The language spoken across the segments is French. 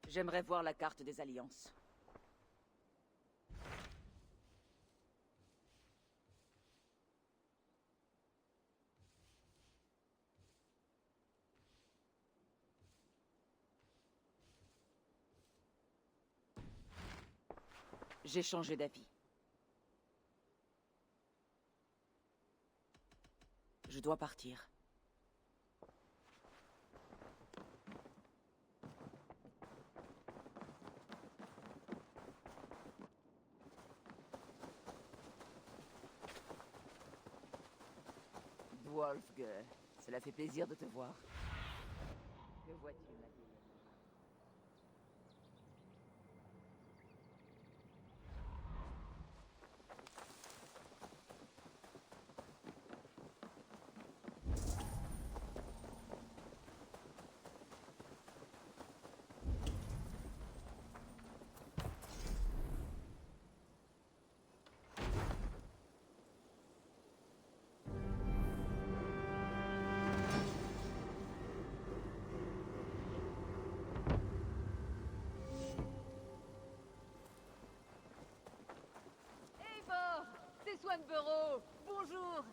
J'aimerais voir la carte des alliances. J'ai changé d'avis. Je dois partir. Wolfge, cela fait plaisir de te voir. Que vois-tu, ma vieille amie? Eivor, c'est Swanborough. Bonjour.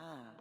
Ah.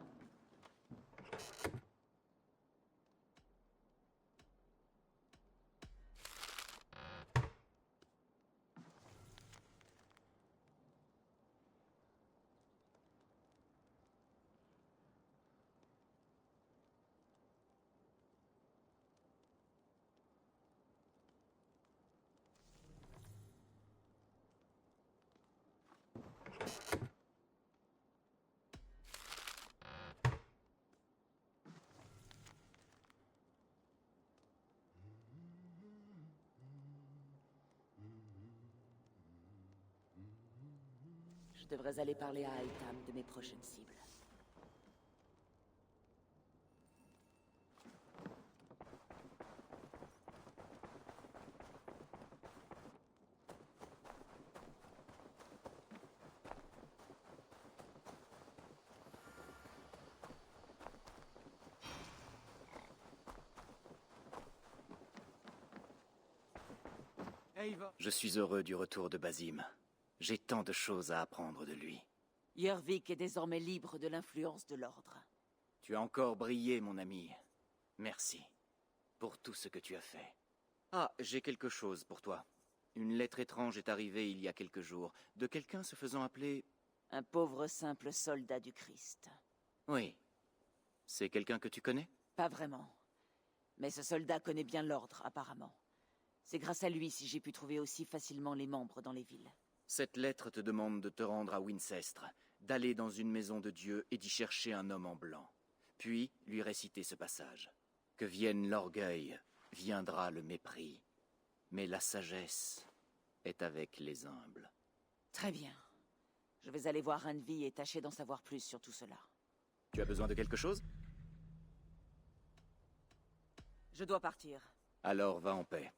Je devrais aller parler à Altam de mes prochaines cibles. Eivor. Je suis heureux du retour de Basim. J'ai tant de choses à apprendre de lui. Jorvik est désormais libre de l'influence de l'Ordre. Tu as encore brillé, mon ami. Merci pour tout ce que tu as fait. Ah, j'ai quelque chose pour toi. Une lettre étrange est arrivée il y a quelques jours, de quelqu'un se faisant appeler... Un pauvre simple soldat du Christ. Oui. C'est quelqu'un que tu connais? Pas vraiment. Mais ce soldat connaît bien l'Ordre, apparemment. C'est grâce à lui si j'ai pu trouver aussi facilement les membres dans les villes. Cette lettre te demande de te rendre à Wincestre, d'aller dans une maison de Dieu et d'y chercher un homme en blanc. Puis lui réciter ce passage. Que vienne l'orgueil, viendra le mépris. Mais la sagesse est avec les humbles. Très bien. Je vais aller voir Randvi et tâcher d'en savoir plus sur tout cela. Tu as besoin de quelque chose? Je dois partir. Alors va en paix.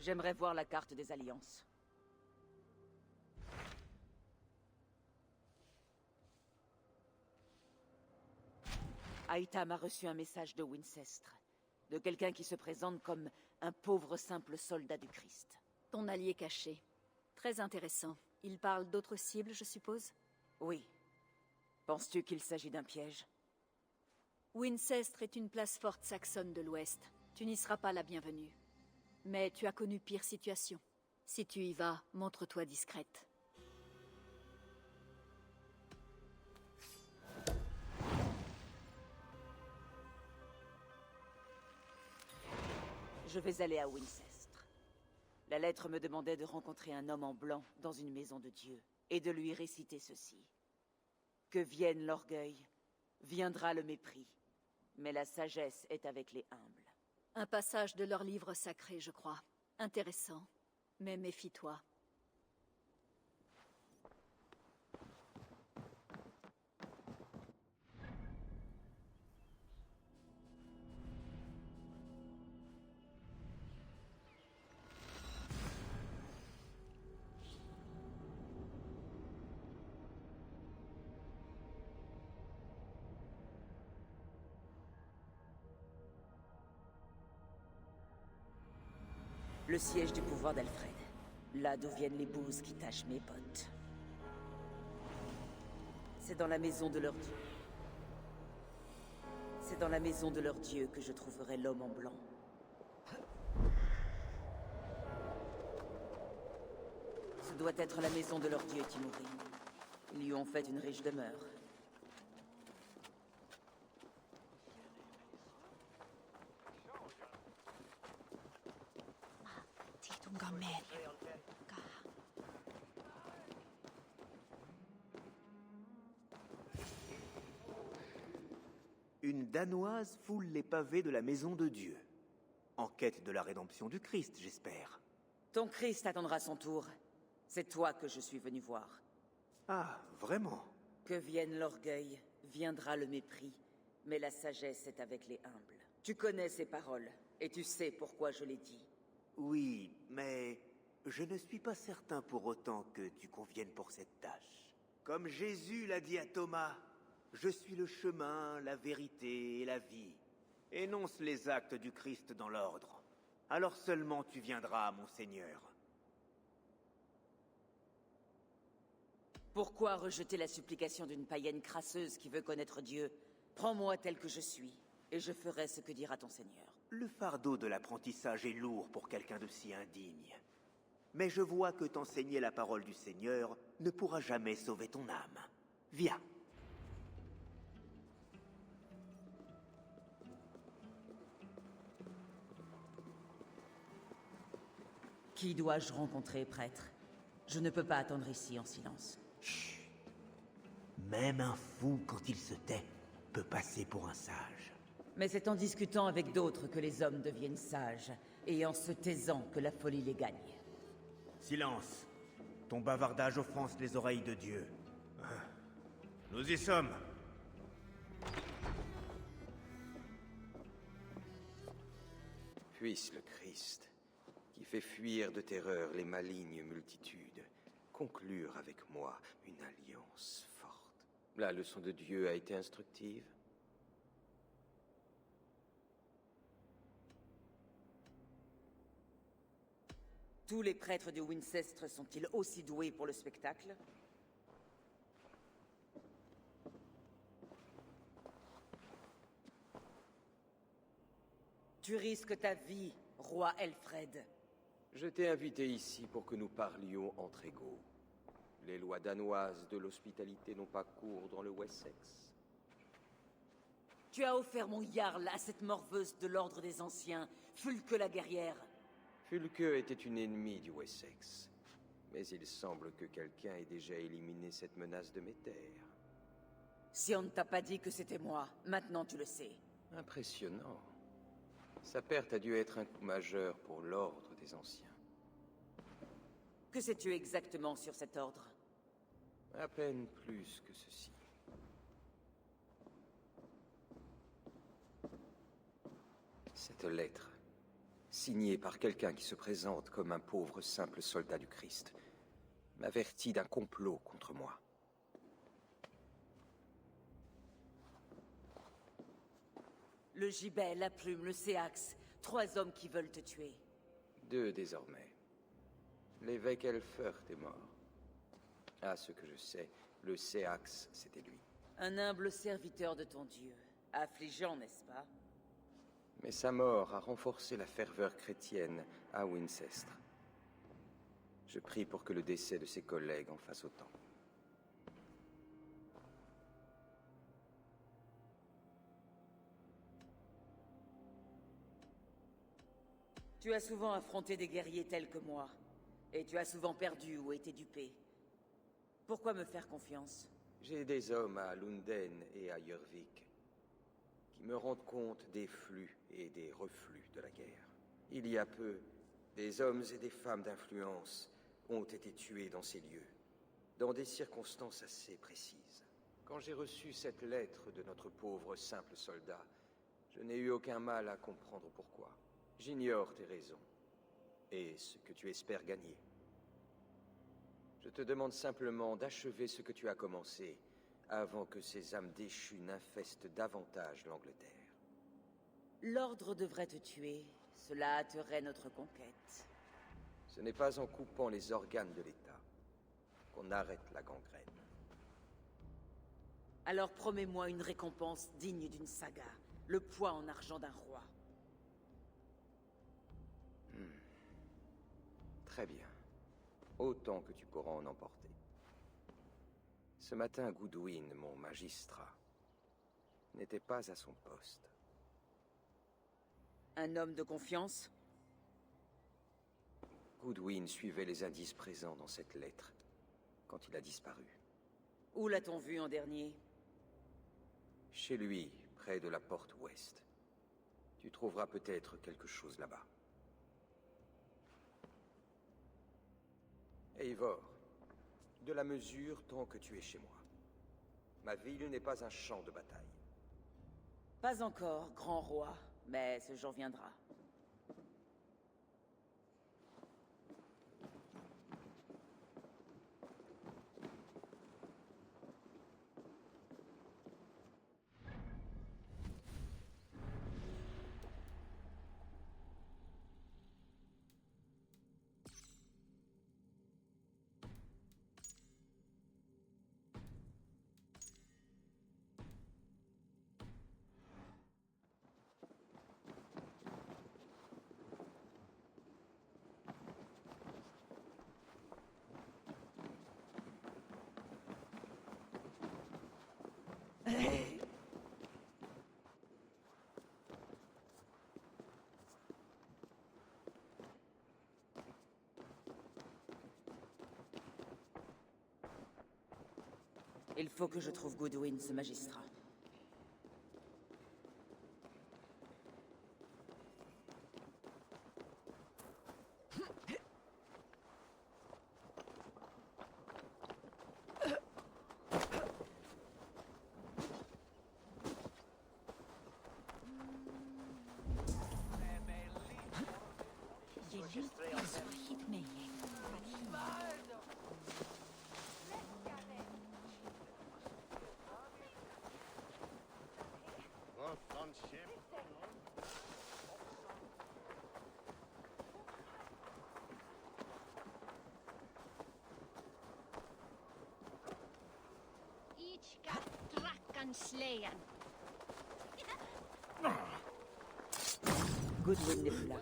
J'aimerais voir la carte des alliances. Aïtam a reçu un message de Wincestre, de quelqu'un qui se présente comme un pauvre simple soldat du Christ. Ton allié caché. Très intéressant. Il parle d'autres cibles, je suppose? Oui. Penses-tu qu'il s'agit d'un piège? Wincestre est une place forte saxonne de l'Ouest. Tu n'y seras pas la bienvenue. Mais tu as connu pire situation. Si tu y vas, montre-toi discrète. Je vais aller à Wincestre. La lettre me demandait de rencontrer un homme en blanc dans une maison de Dieu et de lui réciter ceci. Que vienne l'orgueil, viendra le mépris, mais la sagesse est avec les humbles. Un passage de leur livre sacré, je crois. Intéressant. Mais méfie-toi. Le siège du pouvoir d'Alfred. Là d'où viennent les bouses qui tachent mes potes. C'est dans la maison de leur dieu. C'est dans la maison de leur dieu que je trouverai l'homme en blanc. Ce doit être la maison de leur dieu, Timuri. Ils lui ont fait une riche demeure. Une Danoise foule les pavés de la maison de Dieu. En quête de la rédemption du Christ, j'espère. Ton Christ attendra son tour. C'est toi que je suis venu voir. Ah, vraiment? Que vienne l'orgueil, viendra le mépris, mais la sagesse est avec les humbles. Tu connais ces paroles, et tu sais pourquoi je les dis. Oui, mais je ne suis pas certain pour autant que tu conviennes pour cette tâche. Comme Jésus l'a dit à Thomas, je suis le chemin, la vérité et la vie. Énonce les actes du Christ dans l'ordre. Alors seulement tu viendras, mon Seigneur. Pourquoi rejeter la supplication d'une païenne crasseuse qui veut connaître Dieu? Prends-moi tel que je suis, et je ferai ce que dira ton Seigneur. Le fardeau de l'apprentissage est lourd pour quelqu'un de si indigne. Mais je vois que t'enseigner la parole du Seigneur ne pourra jamais sauver ton âme. Viens. Qui dois-je rencontrer, prêtre? Je ne peux pas attendre ici en silence. Chut. Même un fou, quand il se tait, peut passer pour un sage. Mais c'est en discutant avec d'autres que les hommes deviennent sages, et en se taisant que la folie les gagne. Silence. Ton bavardage offense les oreilles de Dieu. Nous y sommes. Puisse le Christ, qui fait fuir de terreur les malignes multitudes, conclure avec moi une alliance forte. La leçon de Dieu a été instructive. Tous les prêtres de Wincestre sont-ils aussi doués pour le spectacle? Tu risques ta vie, roi Elfred. Je t'ai invité ici pour que nous parlions entre égaux. Les lois danoises de l'hospitalité n'ont pas cours dans le Wessex. Tu as offert mon Jarl à cette morveuse de l'ordre des anciens, Fulke la guerrière. Fulke était une ennemie du Wessex. Mais il semble que quelqu'un ait déjà éliminé cette menace de mes terres. Si on ne t'a pas dit que c'était moi, maintenant tu le sais. Impressionnant. Sa perte a dû être un coup majeur pour l'ordre des anciens. Que sais-tu exactement sur cet ordre? À peine plus que ceci. Cette lettre, signé par quelqu'un qui se présente comme un pauvre simple soldat du Christ, m'avertit d'un complot contre moi. Le gibet, la plume, le séax. 3 hommes qui veulent te tuer. 2 désormais. L'évêque Elfert est mort. À ce que je sais, le Séax, c'était lui. Un humble serviteur de ton dieu. Affligeant, n'est-ce pas? Mais sa mort a renforcé la ferveur chrétienne à Wincestre. Je prie pour que le décès de ses collègues en fasse autant. Tu as souvent affronté des guerriers tels que moi. Et tu as souvent perdu ou été dupé. Pourquoi me faire confiance? J'ai des hommes à Lunden et à Jörvik qui me rendent compte des flux et des reflux de la guerre. Il y a peu, des hommes et des femmes d'influence ont été tués dans ces lieux, dans des circonstances assez précises. Quand j'ai reçu cette lettre de notre pauvre simple soldat, je n'ai eu aucun mal à comprendre pourquoi. J'ignore tes raisons et ce que tu espères gagner. Je te demande simplement d'achever ce que tu as commencé avant que ces âmes déchues n'infestent davantage l'Angleterre. L'ordre devrait te tuer. Cela hâterait notre conquête. Ce n'est pas en coupant les organes de l'État qu'on arrête la gangrène. Alors promets-moi une récompense digne d'une saga. Le poids en argent d'un roi. Très bien. Autant que tu pourras en emporter. Ce matin, Goodwin, mon magistrat, n'était pas à son poste. Un homme de confiance? Goodwin suivait les indices présents dans cette lettre quand il a disparu. Où l'a-t-on vu en dernier? Chez lui, près de la porte ouest. Tu trouveras peut-être quelque chose là-bas. Eivor, de la mesure tant que tu es chez moi. Ma ville n'est pas un champ de bataille. Pas encore, grand roi, mais ce jour viendra. Il faut que je trouve Goodwin, ce magistrat. Goodwin n'est plus là.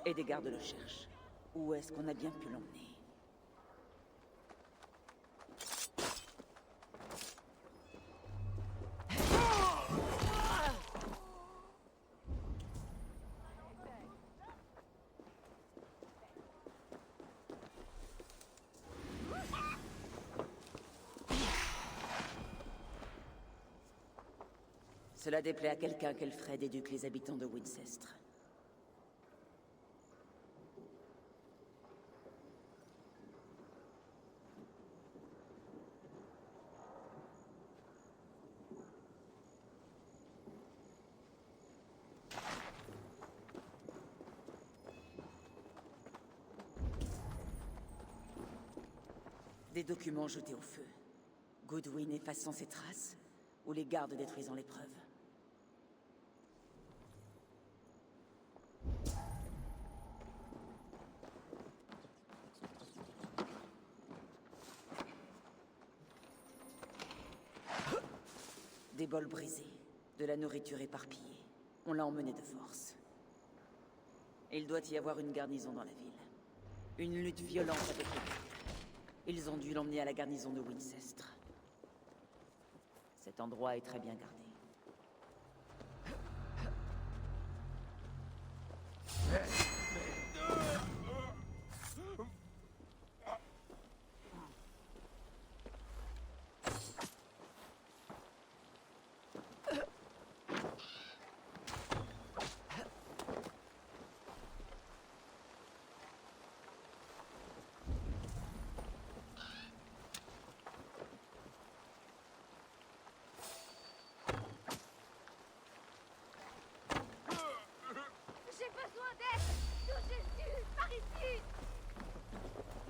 Et des gardes le cherchent. Où est-ce qu'on a bien pu l'emmener? Cela déplaît à quelqu'un qu'Elfred éduque les habitants de Wincestre. Des documents jetés au feu. Goodwin effaçant ses traces, ou les gardes détruisant les preuves. Des bols brisés, de la nourriture éparpillée. On l'a emmené de force. Il doit y avoir une garnison dans la ville. Une lutte violente avec les gardes. Ils ont dû l'emmener à la garnison de Wincestre. Cet endroit est très bien gardé. J'ai besoin d'aide! De Jésus! Par ici!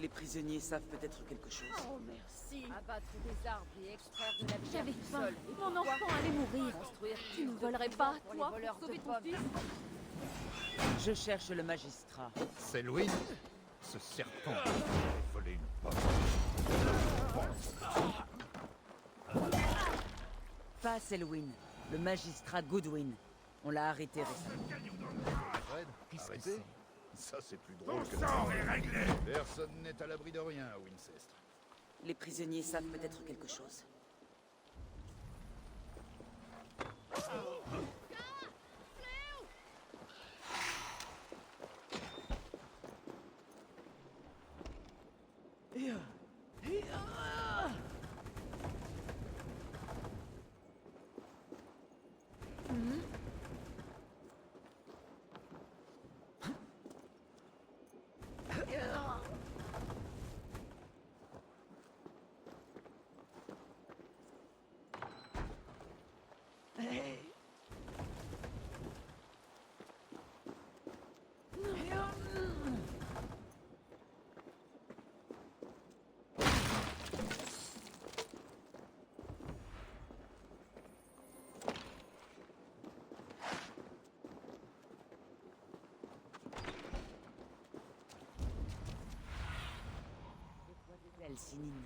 Les prisonniers savent peut-être quelque chose. Oh, merci! Abattre des arbres et extraire de la bière J'avais du faim. sol. Mon enfant allait mourir. Construire Tu ne plus de volerais prisons pas, pour les toi, voleurs pour sauver de ton pommes. fils? Je cherche le magistrat. C'est Louis. Ce serpent a volé une pomme. Pas Selwyn, le magistrat Goodwin. On l'a arrêté récemment. Fred, Qu'est-ce que arrêté. c'est? Ça, c'est plus drôle que la... Personne n'est à l'abri de rien à Wincestre. Les prisonniers savent peut-être quelque chose. Sinine.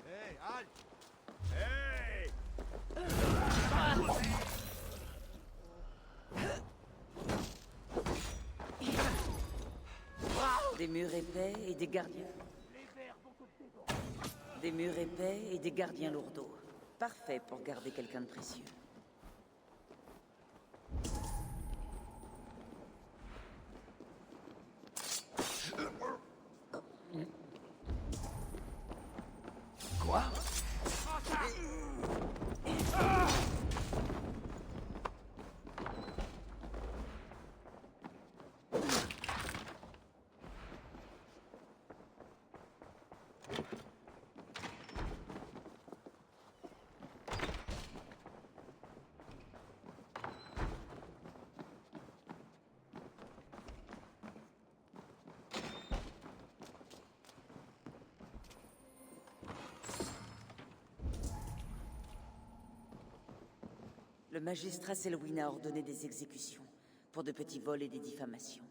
Hey, halte! Hey! Des murs épais et des gardiens. Des murs épais et des gardiens lourdeaux. Parfait pour garder quelqu'un de précieux. Quoi? Le magistrat Selwyn a ordonné des exécutions pour de petits vols et des diffamations.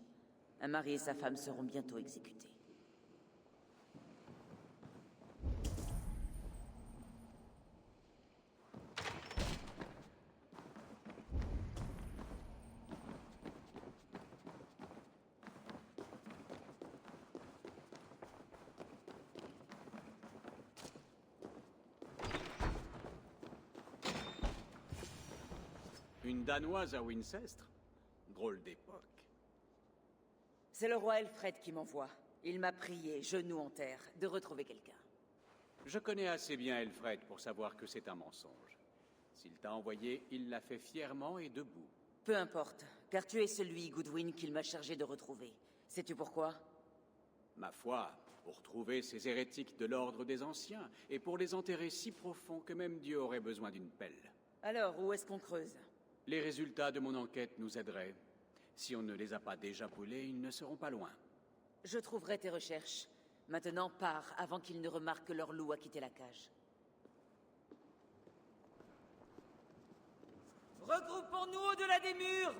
Un mari et sa femme seront bientôt exécutés. Une Danoise à Wincestre? Drôle d'époque. C'est le roi Elfred qui m'envoie. Il m'a prié, genoux en terre, de retrouver quelqu'un. Je connais assez bien Elfred pour savoir que c'est un mensonge. S'il t'a envoyé, il l'a fait fièrement et debout. Peu importe, car tu es celui, Goodwin, qu'il m'a chargé de retrouver. Sais-tu pourquoi? Ma foi, pour trouver ces hérétiques de l'ordre des anciens, et pour les enterrer si profond que même Dieu aurait besoin d'une pelle. Alors, où est-ce qu'on creuse? Les résultats de mon enquête nous aideraient. Si on ne les a pas déjà brûlés, ils ne seront pas loin. Je trouverai tes recherches. Maintenant, pars, avant qu'ils ne remarquent que leur loup a quitté la cage. Regroupons-nous au-delà des murs!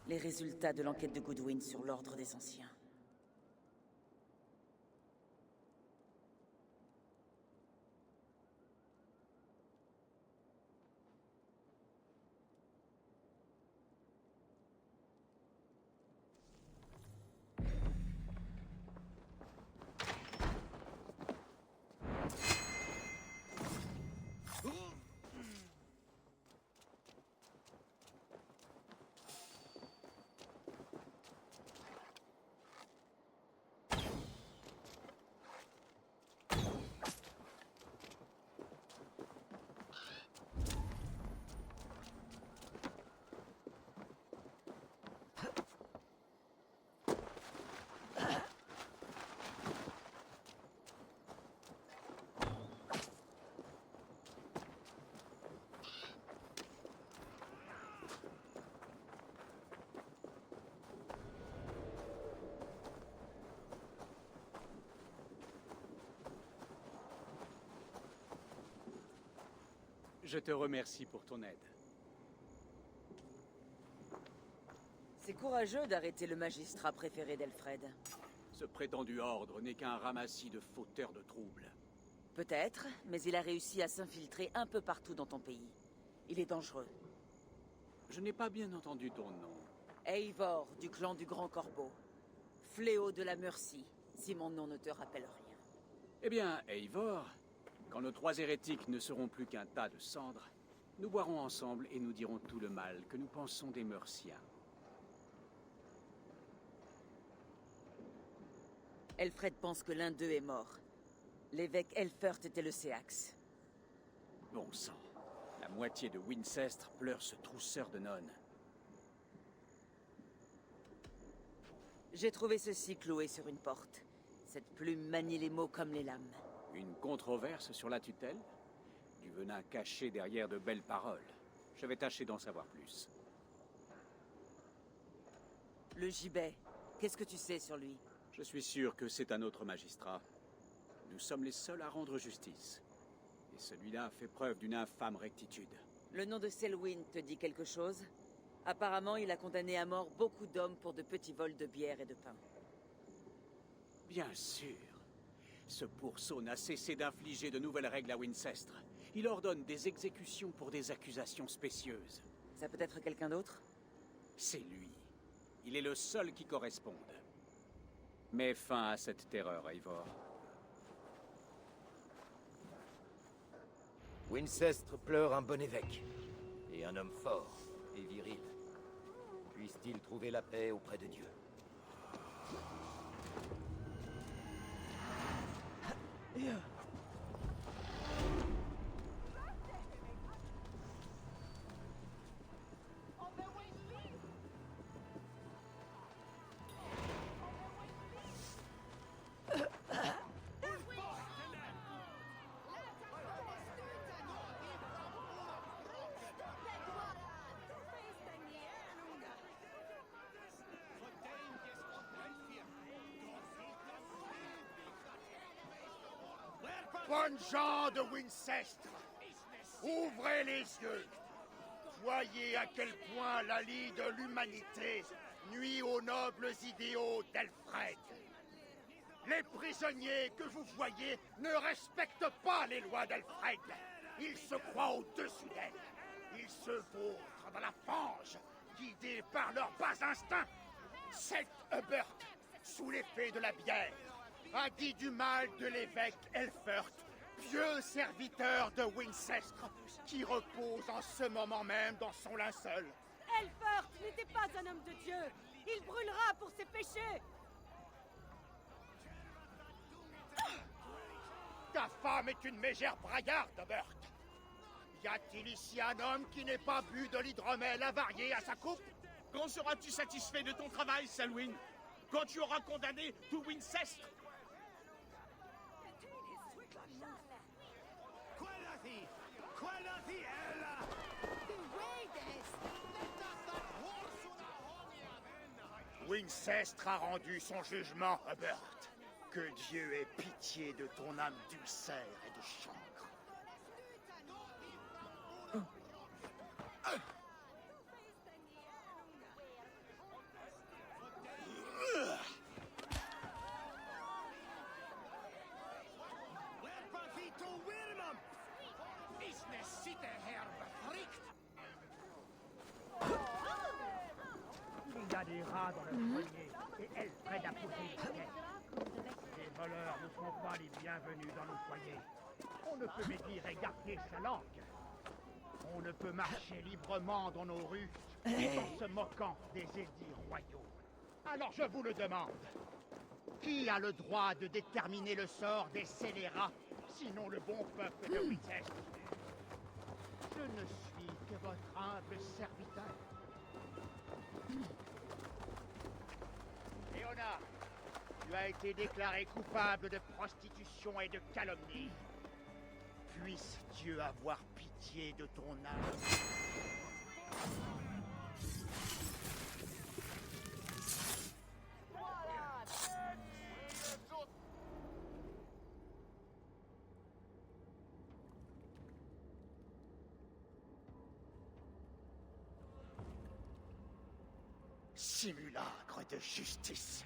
Les résultats de l'enquête de Goodwin sur l'Ordre des Anciens. Je te remercie pour ton aide. C'est courageux d'arrêter le magistrat préféré d'Elfred. Ce prétendu ordre n'est qu'un ramassis de fauteurs de troubles. Peut-être, mais il a réussi à s'infiltrer un peu partout dans ton pays. Il est dangereux. Je n'ai pas bien entendu ton nom. Eivor, du clan du Grand Corbeau. Fléau de la Mercie, si mon nom ne te rappelle rien. Eh bien, Eivor, quand nos trois hérétiques ne seront plus qu'un tas de cendres, nous boirons ensemble et nous dirons tout le mal que nous pensons des Merciens. Elfred pense que l'un d'eux est mort. L'évêque Elfert était le Séax. Bon sang, la moitié de Wincestre pleure ce trousseur de nonnes. J'ai trouvé ceci cloué sur une porte. Cette plume manie les mots comme les lames. Une controverse sur la tutelle? Du venin caché derrière de belles paroles. Je vais tâcher d'en savoir plus. Le gibet, qu'est-ce que tu sais sur lui? Je suis sûr que c'est un autre magistrat. Nous sommes les seuls à rendre justice. Et celui-là fait preuve d'une infâme rectitude. Le nom de Selwyn te dit quelque chose? Apparemment, il a condamné à mort beaucoup d'hommes pour de petits vols de bière et de pain. Bien sûr. Ce pourceau n'a cessé d'infliger de nouvelles règles à Wincestre. Il ordonne des exécutions pour des accusations spécieuses. Ça peut être quelqu'un d'autre? C'est lui. Il est le seul qui corresponde. Mets fin à cette terreur, Eivor. Wincestre pleure un bon évêque, et un homme fort et viril. Puisse-t-il trouver la paix auprès de Dieu. Bonnes gens de Wincestre, ouvrez les yeux. Voyez à quel point la lie de l'humanité nuit aux nobles idéaux d'Elfred. Les prisonniers que vous voyez ne respectent pas les lois d'Elfred. Ils se croient au-dessus d'elles. Ils se vautrent dans la fange, guidés par leurs bas instincts. Cet Hubert, sous l'effet de la bière, a dit du mal de l'évêque Elfert pieux serviteur de Wincestre, qui repose en ce moment même dans son linceul. Elfert n'était pas un homme de Dieu. Il brûlera pour ses péchés. Ta femme est une mégère braillarde, Bert. Y a-t-il ici un homme qui n'ait pas bu de l'hydromel avarié à sa coupe? Quand seras-tu satisfait de ton travail, Selwyn? Quand tu auras condamné tout Wincestre? Wincestre a rendu son jugement, Hubert. Que Dieu ait pitié de ton âme d'ulcère et de chancre. Il y a des rats dans le grenier et Elfred a posé une pièce. Les voleurs ne sont pas les bienvenus dans nos foyers. On ne peut médire et garder sa langue. On ne peut marcher librement dans nos rues tout en se moquant des édits royaux. Alors je vous le demande. Qui a le droit de déterminer le sort des scélérats, sinon le bon peuple de Wincestre? Je ne suis que votre humble serviteur. Léonard, tu as été déclaré coupable de prostitution et de calomnie. Puisse Dieu avoir pitié de ton âme. Simulacre de justice.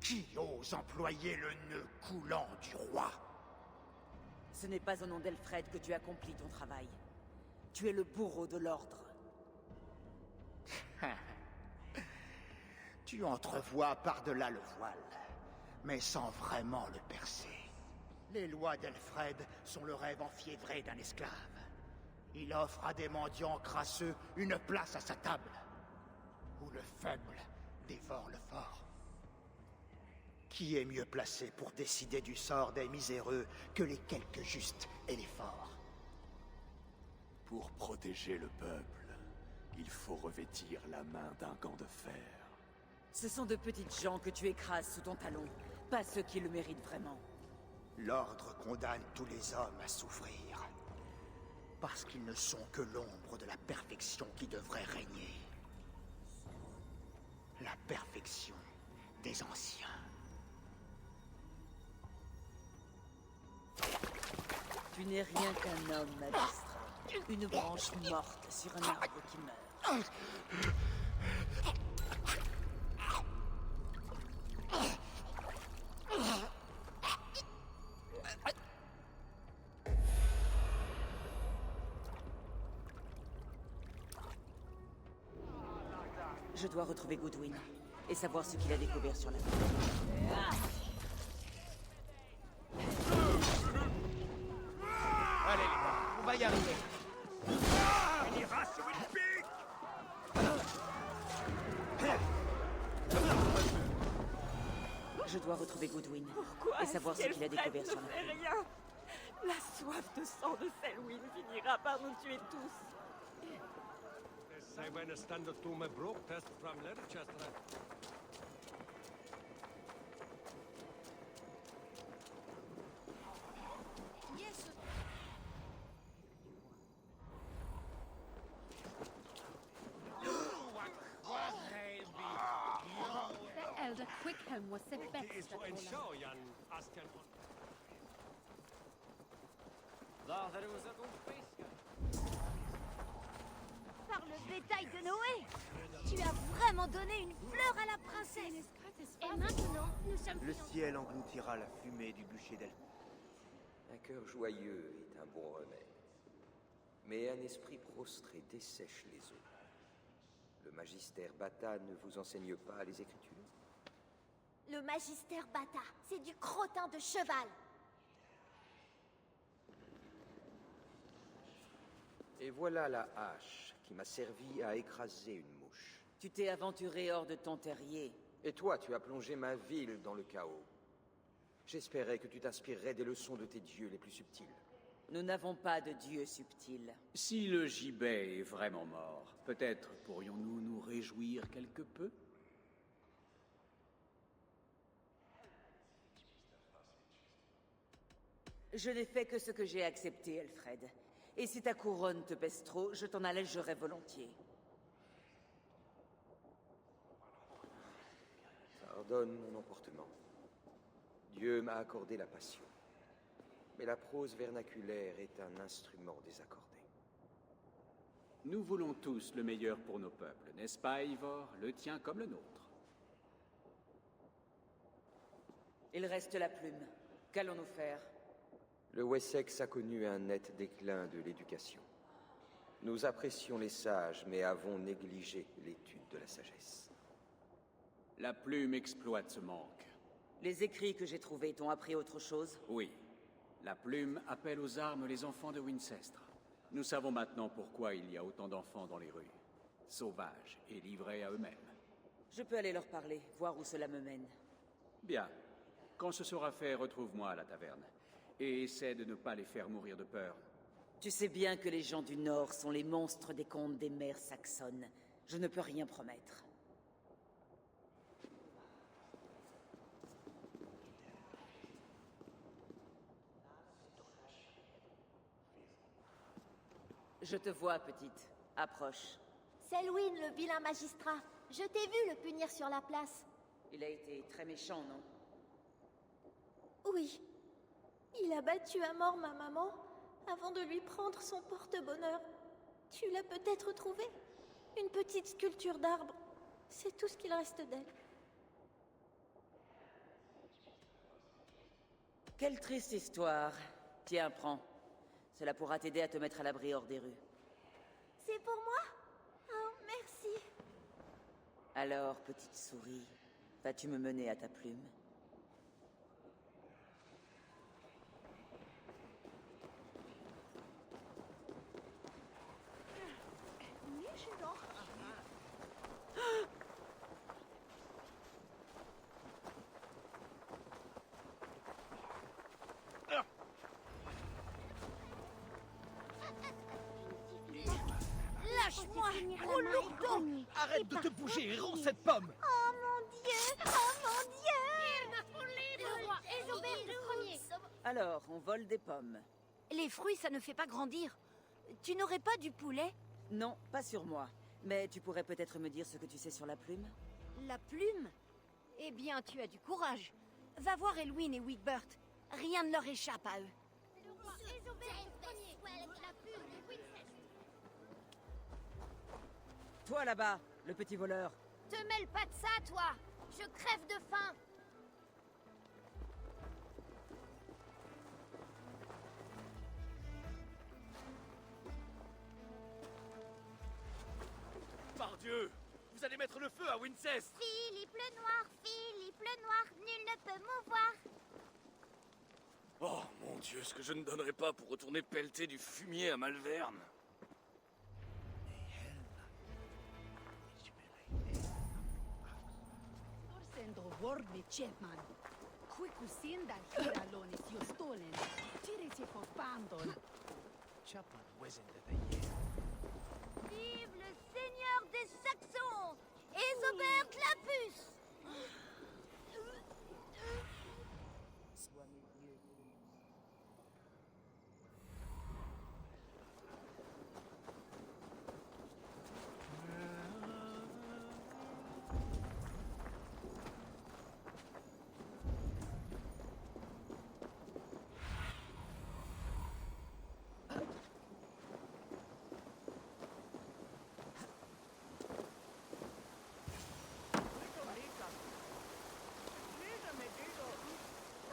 Qui ose employer le nœud coulant du roi? Ce n'est pas au nom d'Elfred que tu accomplis ton travail. Tu es le bourreau de l'ordre. Tu entrevois par-delà le voile, mais sans vraiment le percer. Les lois d'Elfred sont le rêve enfiévré d'un esclave. Il offre à des mendiants crasseux une place à sa table, où le faible dévore le fort. Qui est mieux placé pour décider du sort des miséreux que les quelques justes et les forts? Pour protéger le peuple, il faut revêtir la main d'un gant de fer. Ce sont de petites gens que tu écrases sous ton talon, pas ceux qui le méritent vraiment. L'ordre condamne tous les hommes à souffrir, parce qu'ils ne sont que l'ombre de la perfection qui devrait régner. La perfection des anciens. Tu n'es rien qu'un homme, magistrat. Une branche morte sur un arbre qui meurt. Je dois retrouver Goodwin et savoir ce qu'il a découvert sur la plage. Allez les gars, on va y arriver. Il ira sur une pique. Je dois retrouver Goodwin Pourquoi et savoir ce qu'il a découvert sur la ne plage. fait rien? La soif de sang de Selwyn finira par nous tuer tous. The elder Quickhelm was the best at Roland. Par le bétail de Noé! Tu as vraiment donné une fleur à la princesse! Et maintenant, nous sommes... Le ciel engloutira la fumée du bûcher d'Elfred. Un cœur joyeux est un bon remède, mais un esprit prostré dessèche les eaux. Le magistère Bata ne vous enseigne pas les Écritures? Le magistère Bata, c'est du crottin de cheval. Et voilà la hache qui m'a servi à écraser une mouche. Tu t'es aventuré hors de ton terrier. Et toi, tu as plongé ma ville dans le chaos. J'espérais que tu t'inspirerais des leçons de tes dieux les plus subtils. Nous n'avons pas de dieu subtil. Si le gibet est vraiment mort, peut-être pourrions-nous nous réjouir quelque peu? Je n'ai fait que ce que j'ai accepté, Alfred. Et si ta couronne te pèse trop, je t'en allégerai volontiers. Pardonne mon emportement. Dieu m'a accordé la passion. Mais la prose vernaculaire est un instrument désaccordé. Nous voulons tous le meilleur pour nos peuples, n'est-ce pas, Ivor? Le tien comme le nôtre. Il reste la plume. Qu'allons-nous faire? Le Wessex a connu un net déclin de l'éducation. Nous apprécions les sages, mais avons négligé l'étude de la sagesse. La plume exploite ce manque. Les écrits que j'ai trouvés t'ont appris autre chose? Oui. La plume appelle aux armes les enfants de Wincestre. Nous savons maintenant pourquoi il y a autant d'enfants dans les rues. Sauvages et livrés à eux-mêmes. Je peux aller leur parler, voir où cela me mène. Bien. Quand ce sera fait, retrouve-moi à la taverne. Et essaie de ne pas les faire mourir de peur. Tu sais bien que les gens du Nord sont les monstres des contes des mers saxonnes. Je ne peux rien promettre. Je te vois, petite. Approche. C'est Elwyn, le vilain magistrat. Je t'ai vu le punir sur la place. Il a été très méchant, non? Oui. Il a battu à mort ma maman avant de lui prendre son porte-bonheur. Tu l'as peut-être trouvé? Une petite sculpture d'arbre. C'est tout ce qu'il reste d'elle. Quelle triste histoire. Tiens, prends. Cela pourra t'aider à te mettre à l'abri hors des rues. C'est pour moi? Oh, merci. Alors, petite souris, vas-tu me mener à ta plume? Lâche-moi! Gros lourdeau! Arrête de te bouger et rends cette pomme! Oh mon Dieu! Oh mon Dieu! Isobert le premier. Alors, on vole des pommes. Les fruits, ça ne fait pas grandir. Tu n'aurais pas du poulet? Non, pas sur moi. Mais tu pourrais peut-être me dire ce que tu sais sur la plume? La plume? Eh bien, tu as du courage. Va voir Elwyn et Wigbert. Rien ne leur échappe à eux. Toi là-bas, le petit voleur. Te mêle pas de ça, toi! Je crève de faim! Pardieu! Vous allez mettre le feu à Wincest! Philippe le Noir, nul ne peut mouvoir! Oh mon Dieu, ce que je ne donnerais pas pour retourner pelleter du fumier à Malverne. Dorsendro vorbi Chapman. Quicusinda hiralones jostolen. Tiresi for pandon. Chapman wasn't the year. Vive le seigneur des Saxons! Isobert Clapus!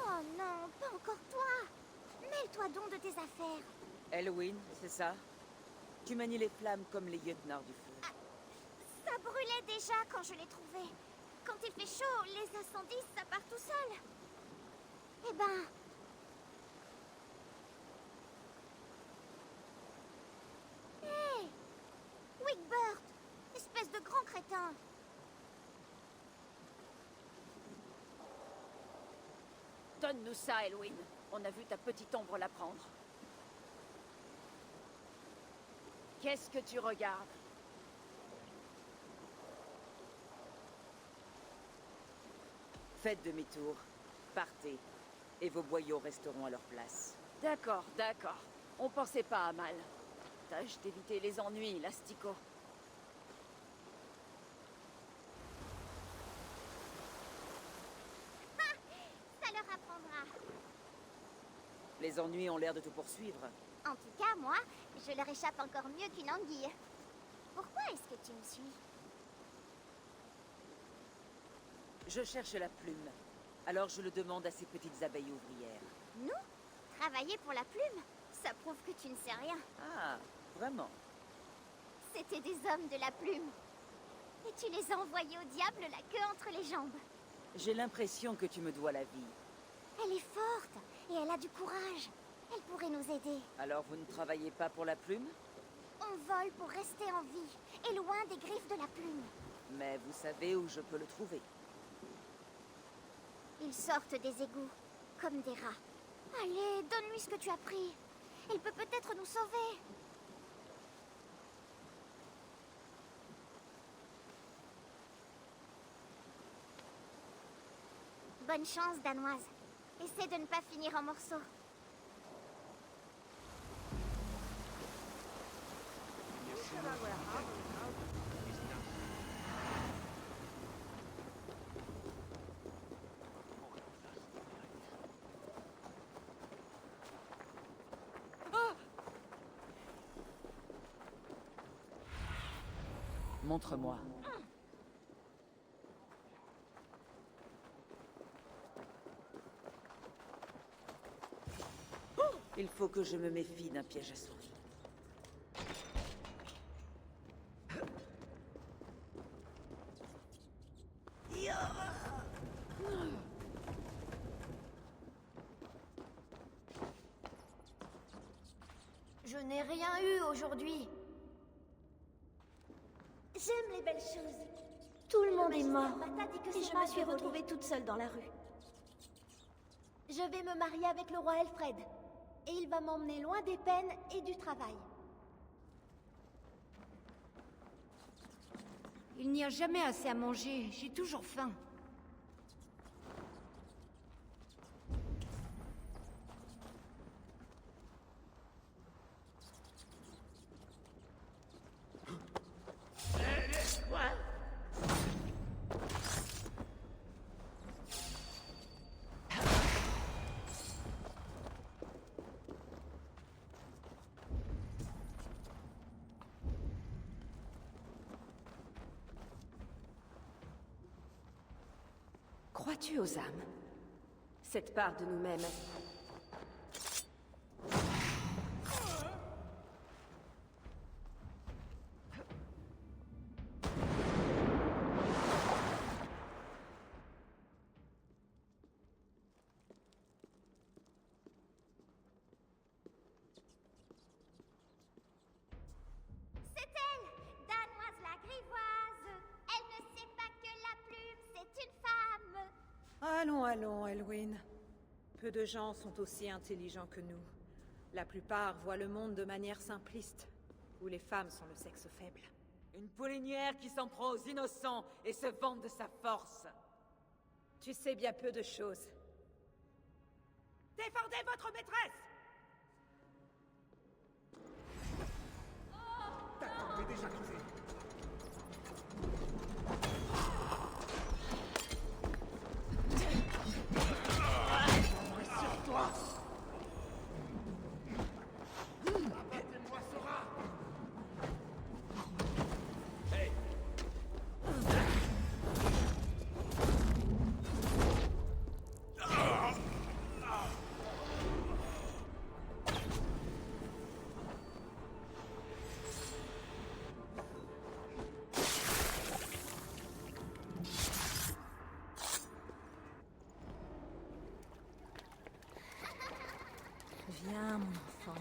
Oh non, pas encore toi! Mêle-toi donc de tes affaires! Elwyn, c'est ça? Tu manies les flammes comme les lieutenants du feu. Ah, ça brûlait déjà quand je l'ai trouvé. Quand il fait chaud, les incendies, ça part tout seul. Eh ben... Donne-nous ça, Elwyn. On a vu ta petite ombre la prendre. Qu'est-ce que tu regardes? Faites demi-tour. Partez. Et vos boyaux resteront à leur place. D'accord, d'accord. On pensait pas à mal. Tâche d'éviter les ennuis, Lastico. Ça leur apprendra. Les ennuis ont l'air de te poursuivre. En tout cas, moi, je leur échappe encore mieux qu'une anguille. Pourquoi est-ce que tu me suis? Je cherche la plume. Alors je le demande à ces petites abeilles ouvrières. Nous? Travailler pour la plume? Ça prouve que tu ne sais rien. Ah, vraiment? C'était des hommes de la plume. Et tu les as envoyés au diable la queue entre les jambes. J'ai l'impression que tu me dois la vie. Elle est forte et elle a du courage. Elle pourrait nous aider. Alors vous ne travaillez pas pour la plume? On vole pour rester en vie et loin des griffes de la plume. Mais vous savez où je peux le trouver? Ils sortent des égouts, comme des rats. Allez, donne-lui ce que tu as pris. Elle peut peut-être nous sauver. Bonne chance, Danoise. Essaie de ne pas finir en morceaux. Montre-moi. Il faut que je me méfie d'un piège à souris. Je n'ai rien eu aujourd'hui. J'aime les belles choses. Tout le monde est mort. Et je me suis retrouvée toute seule dans la rue. Je vais me marier avec le roi Elfred. Et il va m'emmener loin des peines et du travail. Il n'y a jamais assez à manger. J'ai toujours faim. Crois-tu aux âmes? Cette part de nous-mêmes. C'est elle, Danoise la grivoise. Elle ne sait pas que la plume, c'est une femme. Allons, allons, Elwyn. Peu de gens sont aussi intelligents que nous. La plupart voient le monde de manière simpliste, où les femmes sont le sexe faible. Une poulinière qui s'en prend aux innocents et se vante de sa force. Tu sais bien peu de choses. Défendez votre maîtresse! D'accord, t'es déjà crevé. Sur toi! Abattez-moi ce rat! Hey! Viens, mon enfant.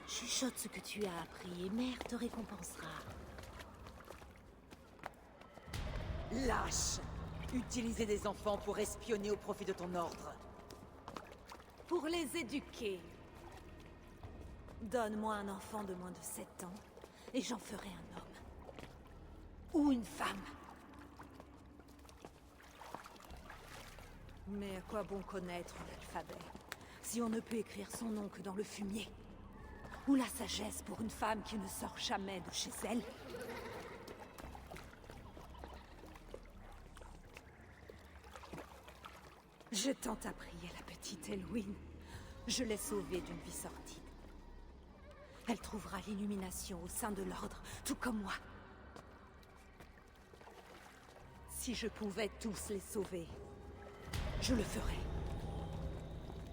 Chuchote ce que tu as appris et mère te récompensera. Lâche! Utiliser des enfants pour espionner au profit de ton ordre. pour les éduquer. Donne-moi un enfant de moins de 7 ans, et j'en ferai un homme. Ou une femme. Mais à quoi bon connaître l'alphabet, si on ne peut écrire son nom que dans le fumier? Ou la sagesse pour une femme qui ne sort jamais de chez elle? Je tant appris à la petite Elwyn. Je l'ai sauvée d'une vie sordide. Elle trouvera l'illumination au sein de l'Ordre, tout comme moi. Si je pouvais tous les sauver, je le ferais.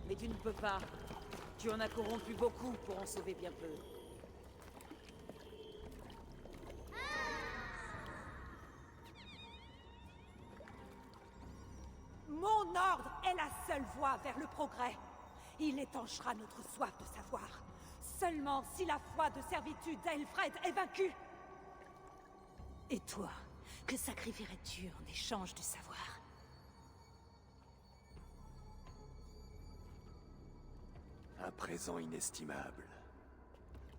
Mais tu ne peux pas. Tu en as corrompu beaucoup pour en sauver bien peu. Mon ordre est la seule voie vers le progrès. Il étanchera notre soif de savoir. Seulement si la foi de servitude d'Aelfred est vaincue. Et toi, que sacrifierais-tu en échange du savoir? Un présent inestimable.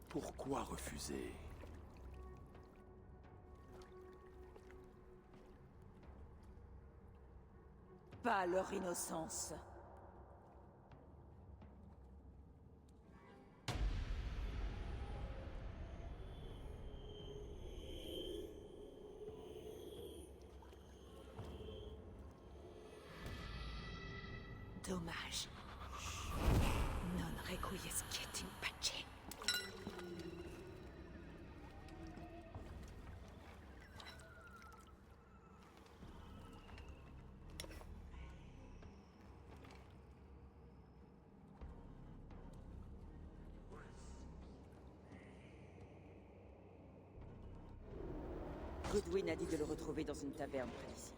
Pourquoi refuser? Pas leur innocence. Dommage. Non requiescit in pace. Goodwin a dit de le retrouver dans une taverne près d'ici.